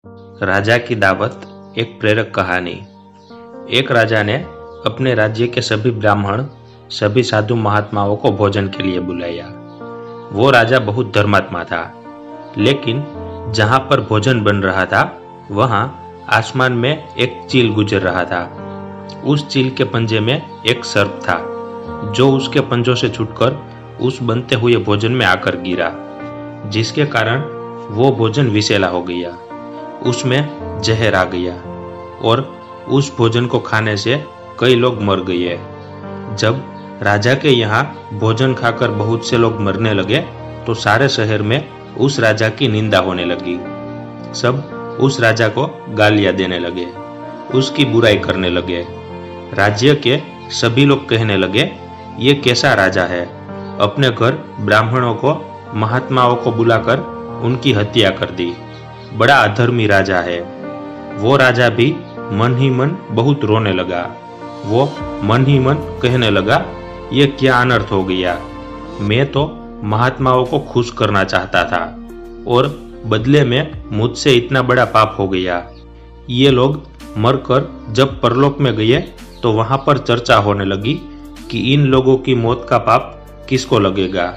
राजा की दावत, एक प्रेरक कहानी। एक राजा ने अपने राज्य के सभी ब्राह्मण, सभी साधु महात्माओं को भोजन के लिए बुलाया। वो राजा बहुत धर्मात्मा था, लेकिन जहां पर भोजन बन रहा था वहां आसमान में एक चील गुजर रहा था। उस चील के पंजे में एक सर्प था, जो उसके पंजों से छूटकर उस बनते हुए भोजन में आकर गिरा, जिसके कारण वो भोजन विषैला हो गया। उसमें जहर आ गया और उस भोजन को खाने से कई लोग मर गए। जब राजा के यहाँ भोजन खाकर बहुत से लोग मरने लगे तो सारे शहर में उस राजा की निंदा होने लगी। सब उस राजा को गालियां देने लगे, उसकी बुराई करने लगे। राज्य के सभी लोग कहने लगे, ये कैसा राजा है, अपने घर ब्राह्मणों को, महात्माओं को बुलाकर उनकी हत्या कर दी। बड़ा अधर्मी राजा है। वो राजा भी मन ही मन बहुत रोने लगा। वो मन ही मन कहने लगा, ये क्या अनर्थ हो गया। मैं तो महात्माओं को खुश करना चाहता था और बदले में मुझसे इतना बड़ा पाप हो गया। ये लोग मरकर जब परलोक में गए तो वहां पर चर्चा होने लगी कि इन लोगों की मौत का पाप किसको लगेगा।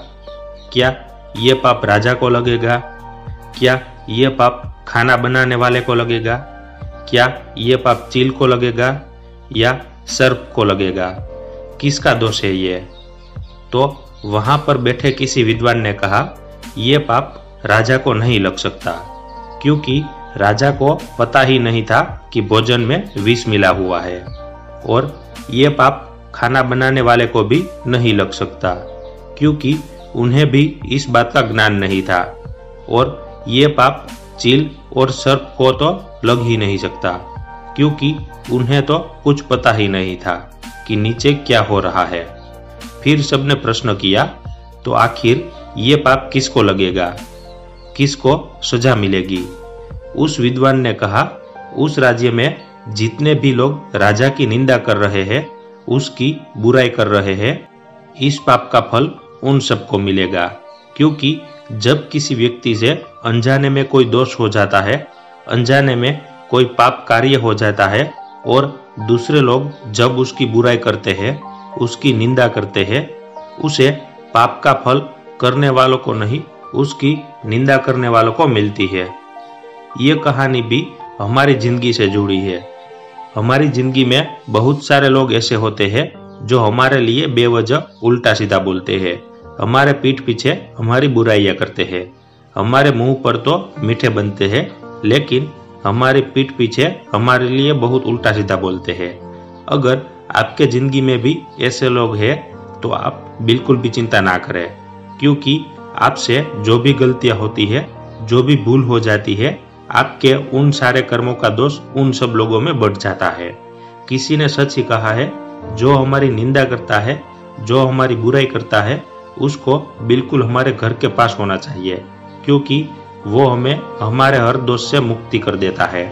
क्या ये पाप राजा को लगेगा? क्या ये पाप खाना बनाने वाले को लगेगा? क्या ये पाप चील को लगेगा या सर्प को लगेगा? किसका दोष है ये? तो वहां पर बैठे किसी विद्वान ने कहा, ये पाप राजा को नहीं लग सकता, क्योंकि राजा को पता ही नहीं था कि भोजन में विष मिला हुआ है। और ये पाप खाना बनाने वाले को भी नहीं लग सकता, क्योंकि उन्हें भी इस बात का ज्ञान नहीं था। और ये पाप चील और सर्प को तो लग ही नहीं सकता, क्योंकि उन्हें तो कुछ पता ही नहीं था कि नीचे क्या हो रहा है। फिर सबने प्रश्न किया, तो आखिर ये पाप किसको लगेगा, किसको सजा मिलेगी? उस विद्वान ने कहा, उस राज्य में जितने भी लोग राजा की निंदा कर रहे हैं, उसकी बुराई कर रहे हैं, इस पाप का फल उन सबको मिलेगा। क्योंकि जब किसी व्यक्ति से अनजाने में कोई दोष हो जाता है, अनजाने में कोई पाप कार्य हो जाता है और दूसरे लोग जब उसकी बुराई करते हैं, उसकी निंदा करते हैं, उसे पाप का फल करने वालों को नहीं, उसकी निंदा करने वालों को मिलती है। ये कहानी भी हमारी जिंदगी से जुड़ी है। हमारी जिंदगी में बहुत सारे लोग ऐसे होते हैं जो हमारे लिए बेवजह उल्टा सीधा बोलते हैं, हमारे पीठ पीछे हमारी बुराइयां करते हैं। हमारे मुंह पर तो मीठे बनते हैं, लेकिन हमारी पीठ पीछे हमारे लिए बहुत उल्टा सीधा बोलते हैं। अगर आपके जिंदगी में भी ऐसे लोग हैं तो आप बिल्कुल भी चिंता ना करें, क्योंकि आपसे जो भी गलतियां होती है, जो भी भूल हो जाती है, आपके उन सारे कर्मों का दोष उन सब लोगों में बढ़ जाता है। किसी ने सच ही कहा है, जो हमारी निंदा करता है, जो हमारी बुराई करता है, उसको बिल्कुल हमारे घर के पास होना चाहिए, क्योंकि वो हमें हमारे हर दोष से मुक्ति कर देता है।